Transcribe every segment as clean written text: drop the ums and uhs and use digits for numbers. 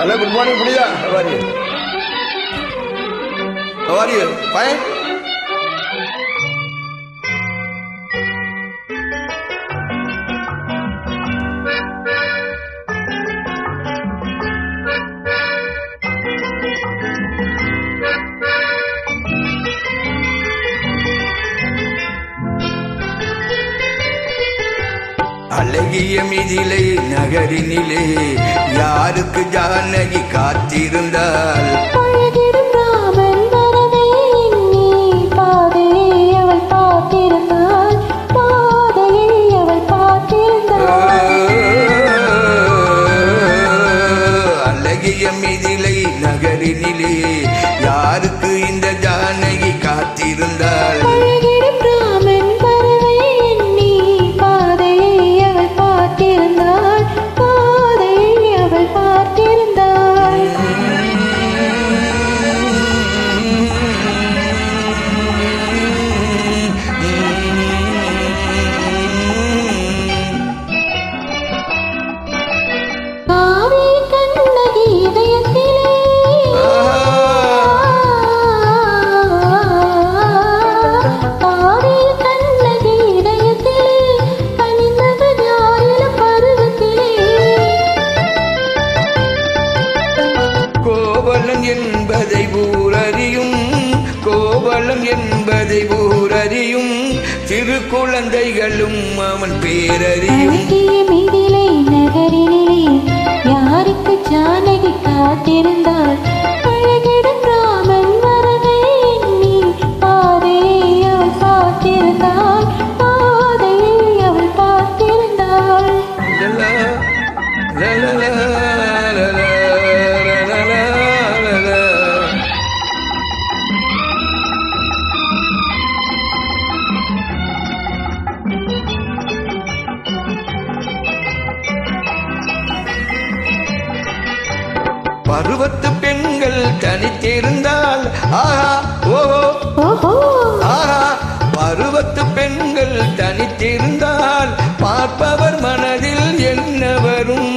Hello, good morning, Puneeta. How are you? How are you? Fine? அழகிய மிதிலை நகரினிலே யாருக்கு ஜானகி காத்திருந்தாள்? அழகிய மிதிலை நகரினிலே யாருக்கு இந்த ஜானகி காத்திருந்தாள்? என்பதை ஊரறியும் கோவலம் என்பதை ஊரறியும் சிறு குழந்தைகளும் அவன் பேரறியும். நகரினிலே யாருக்கு ஜானகி காத்திருந்தாள்? அழகிடும் ராமன் வரவே எண்ணி பாதையை அவள் பார்த்திருந்தாள், பாதையை அவள் பார்த்திருந்தாள். பருவத்து பெண்கள் தனித்திருந்தால் ஆஹா ஓஹோ ஆஹா, பருவத்து பெண்கள் தனித்திருந்தால் பார்ப்பவர் மனதில் என்ன வரும்?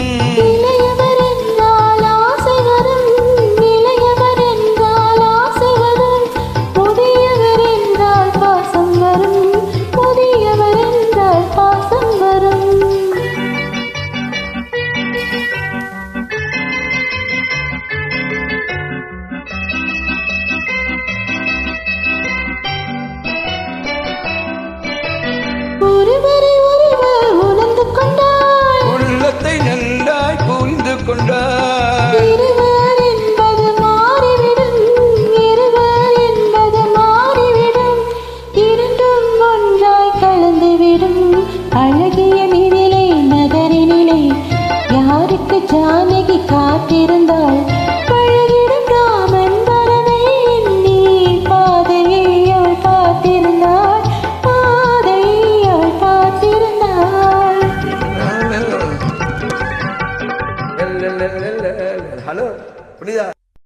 உள்ளத்தை நன்றாய் புரிந்து கொண்டார். இருவர் என்பது மாறிவிடும், இருவர் என்பது மாறிவிடும், இரண்டும் ஒன்றாய் கலந்துவிடும். அழகிய மிதிலை நகரினிலே யாருக்கு ஜானகி காத்திருந்தாள்? பழகிடும் ராமன் வரவே எண்ணி பாதையை அவள் பார்த்திருந்தாள், பாதையை அவள் பார்த்திருந்தாள். ஹலோ புனிதா.